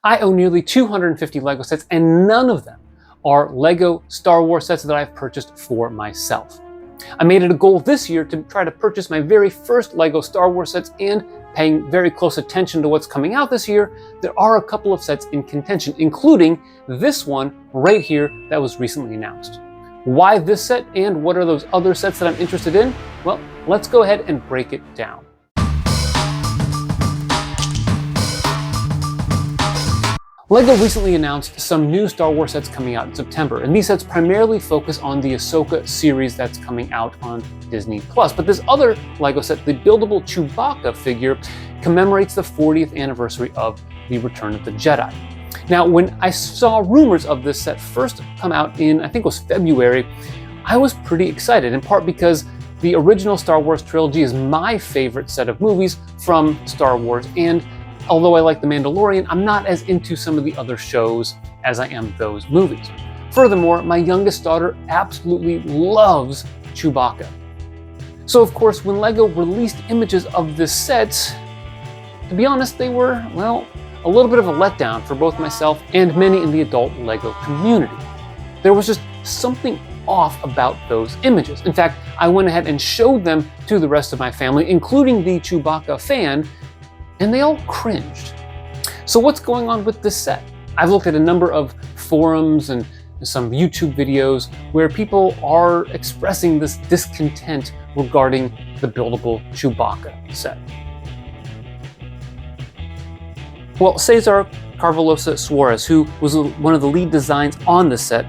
I own nearly 250 LEGO sets, and none of them are LEGO Star Wars sets that I've purchased for myself. I made it a goal this year to try to purchase my very first LEGO Star Wars sets, and paying very close attention to what's coming out this year, there are a couple of sets in contention, including this one right here that was recently announced. Why this set and what are those other sets that I'm interested in? Well, let's go ahead and break it down. LEGO recently announced some new Star Wars sets coming out in September, and these sets primarily focus on the Ahsoka series that's coming out on Disney+. But this other LEGO set, the Buildable Chewbacca figure, commemorates the 40th anniversary of the Return of the Jedi. Now, when I saw rumors of this set first come out in, I think it was February, I was pretty excited, in part because the original Star Wars trilogy is my favorite set of movies from Star Wars, and although I like The Mandalorian, I'm not as into some of the other shows as I am those movies. Furthermore, my youngest daughter absolutely loves Chewbacca. So of course, when LEGO released images of this set, to be honest, they were, well, a little bit of a letdown for both myself and many in the adult LEGO community. There was just something off about those images. In fact, I went ahead and showed them to the rest of my family, including the Chewbacca fan, and they all cringed. So what's going on with this set? I've looked at a number of forums and some YouTube videos where people are expressing this discontent regarding the Buildable Chewbacca set. Well, Cesar Carvalhosa Suarez, who was one of the lead designs on the set,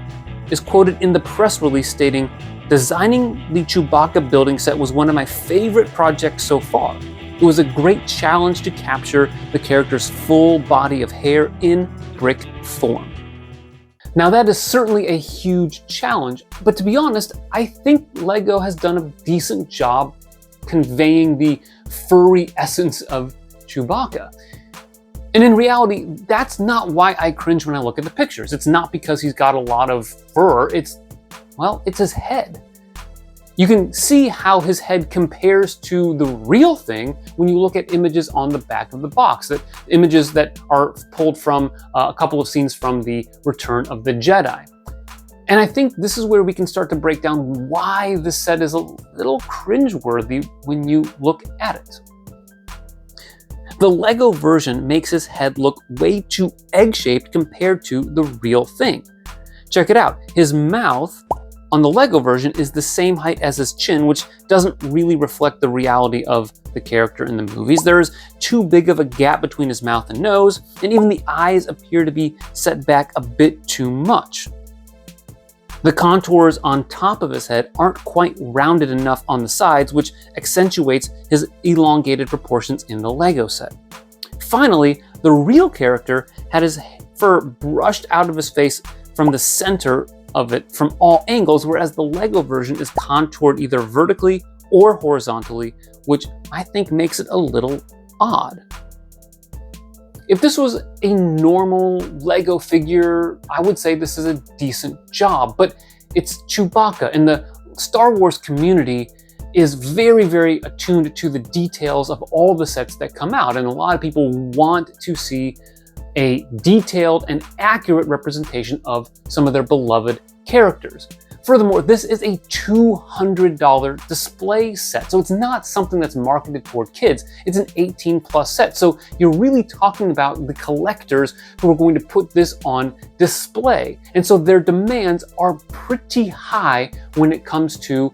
is quoted in the press release stating, "Designing the Chewbacca building set was one of my favorite projects so far. It was a great challenge to capture the character's full body of hair in brick form." Now that is certainly a huge challenge, but to be honest, I think LEGO has done a decent job conveying the furry essence of Chewbacca. And in reality, that's not why I cringe when I look at the pictures. It's not because he's got a lot of fur, it's his head. You can see how his head compares to the real thing when you look at images on the back of the box, images that are pulled from a couple of scenes from the Return of the Jedi. And I think this is where we can start to break down why this set is a little cringeworthy when you look at it. The LEGO version makes his head look way too egg-shaped compared to the real thing. Check it out. His mouth on the LEGO version is the same height as his chin, which doesn't really reflect the reality of the character in the movies. There is too big of a gap between his mouth and nose, and even the eyes appear to be set back a bit too much. The contours on top of his head aren't quite rounded enough on the sides, which accentuates his elongated proportions in the LEGO set. Finally, the real character had his fur brushed out of his face from the center of it from all angles, whereas the LEGO version is contoured either vertically or horizontally, which I think makes it a little odd. If this was a normal LEGO figure, I would say this is a decent job, but it's Chewbacca, and the Star Wars community is very, very attuned to the details of all the sets that come out, and a lot of people want to see a detailed and accurate representation of some of their beloved characters. Furthermore, this is a $200 display set, so it's not something that's marketed toward kids. It's an 18+ set, so you're really talking about the collectors who are going to put this on display. And so their demands are pretty high when it comes to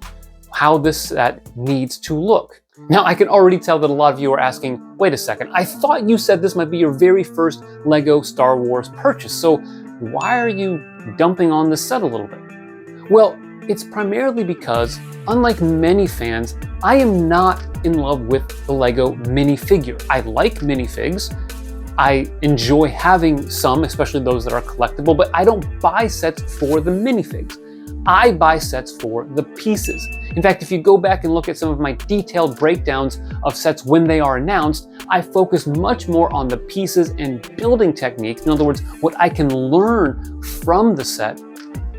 how this set needs to look. Now, I can already tell that a lot of you are asking, wait a second, I thought you said this might be your very first LEGO Star Wars purchase, so why are you dumping on this set a little bit? Well, it's primarily because, unlike many fans, I am not in love with the LEGO minifigure. I like minifigs. I enjoy having some, especially those that are collectible, but I don't buy sets for the minifigs. I buy sets for the pieces. In fact, if you go back and look at some of my detailed breakdowns of sets when they are announced, I focus much more on the pieces and building techniques, in other words, what I can learn from the set,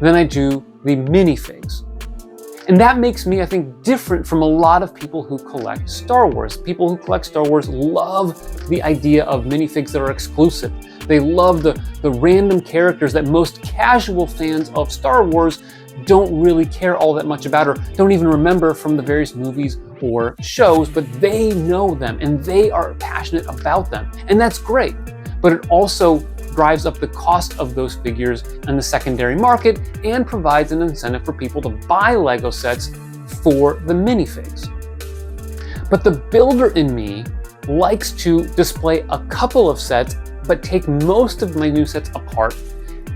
than I do the minifigs. And that makes me, I think, different from a lot of people who collect Star Wars. People who collect Star Wars love the idea of minifigs that are exclusive, They love the random characters that most casual fans of Star Wars don't really care all that much about or don't even remember from the various movies or shows, but they know them and they are passionate about them. And that's great. But it also drives up the cost of those figures in the secondary market and provides an incentive for people to buy Lego sets for the minifigs. But the builder in me likes to display a couple of sets, but take most of my new sets apart,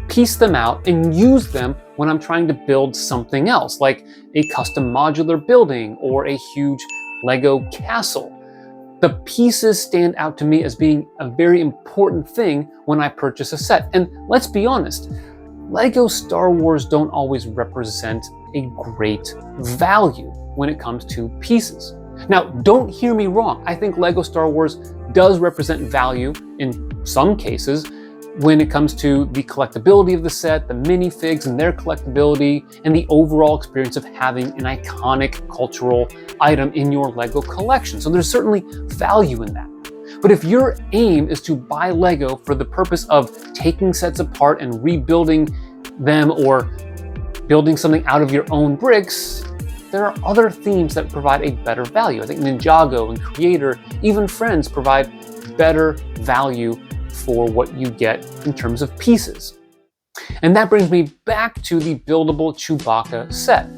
piece them out, and use them when I'm trying to build something else, like a custom modular building or a huge Lego castle. The pieces stand out to me as being a very important thing when I purchase a set. And let's be honest, Lego Star Wars don't always represent a great value when it comes to pieces. Now, don't hear me wrong. I think Lego Star Wars does represent value in some cases when it comes to the collectability of the set, the minifigs and their collectability, and the overall experience of having an iconic cultural item in your Lego collection. So there's certainly value in that. But if your aim is to buy Lego for the purpose of taking sets apart and rebuilding them or building something out of your own bricks, there are other themes that provide a better value. I think Ninjago and Creator, even Friends, provide better value for what you get in terms of pieces. And that brings me back to the Buildable Chewbacca set.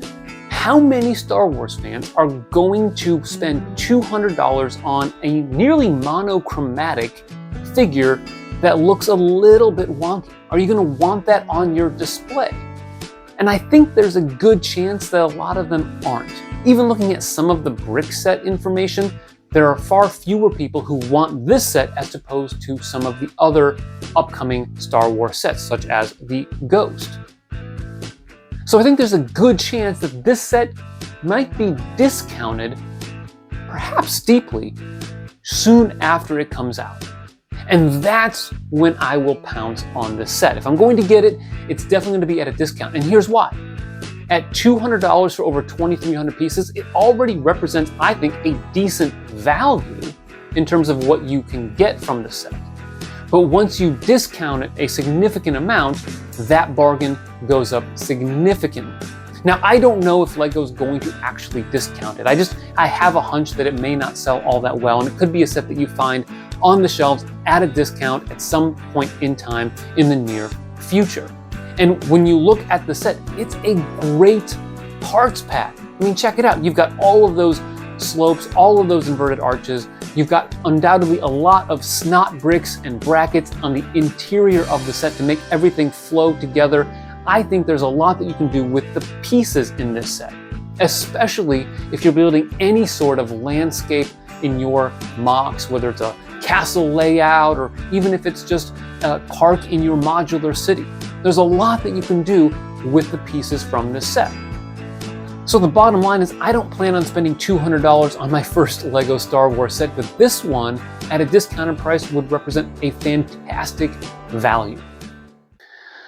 How many Star Wars fans are going to spend $200 on a nearly monochromatic figure that looks a little bit wonky? Are you going to want that on your display? And I think there's a good chance that a lot of them aren't. Even looking at some of the brick set information, there are far fewer people who want this set as opposed to some of the other upcoming Star Wars sets, such as the Ghost. So I think there's a good chance that this set might be discounted, perhaps steeply, soon after it comes out. And that's when I will pounce on this set. If I'm going to get it, it's definitely going to be at a discount. And here's why. At $200 for over 2,300 pieces, it already represents, I think, a decent value in terms of what you can get from the set. But once you discount it a significant amount, that bargain goes up significantly. Now, I don't know if Lego's going to actually discount it. I have a hunch that it may not sell all that well, and it could be a set that you find on the shelves at a discount at some point in time in the near future. And when you look at the set, it's a great parts pack. I mean, check it out. You've got all of those slopes, all of those inverted arches. You've got undoubtedly a lot of snot bricks and brackets on the interior of the set to make everything flow together. I think there's a lot that you can do with the pieces in this set, especially if you're building any sort of landscape in your mocks, whether it's a castle layout or even if it's just a park in your modular city. There's a lot that you can do with the pieces from this set. So the bottom line is I don't plan on spending $200 on my first Lego Star Wars set, but this one at a discounted price would represent a fantastic value.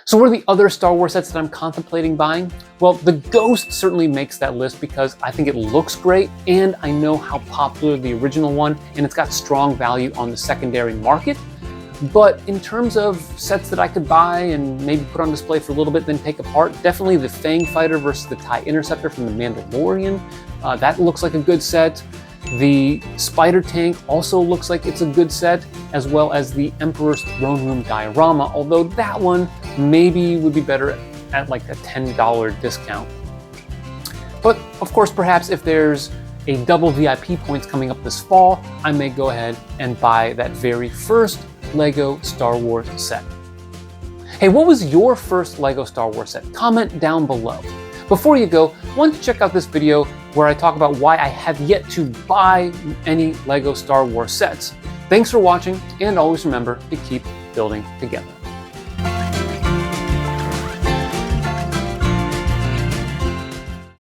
So what are the other Star Wars sets that I'm contemplating buying? Well, the Ghost certainly makes that list because I think it looks great and I know how popular the original one and it's got strong value on the secondary market. But in terms of sets that I could buy and maybe put on display for a little bit, then take apart, definitely the Fang Fighter versus the TIE Interceptor from the Mandalorian. That looks like a good set. The Spider Tank also looks like it's a good set, as well as the Emperor's Throne Room diorama, although that one maybe would be better at like a $10 discount. But of course, perhaps if there's a double VIP points coming up this fall, I may go ahead and buy that very first Lego Star Wars set. Hey, what was your first Lego Star Wars set? Comment down below. Before you go, why don't you check out this video where I talk about why I have yet to buy any Lego Star Wars sets. Thanks for watching, and always remember to keep building together.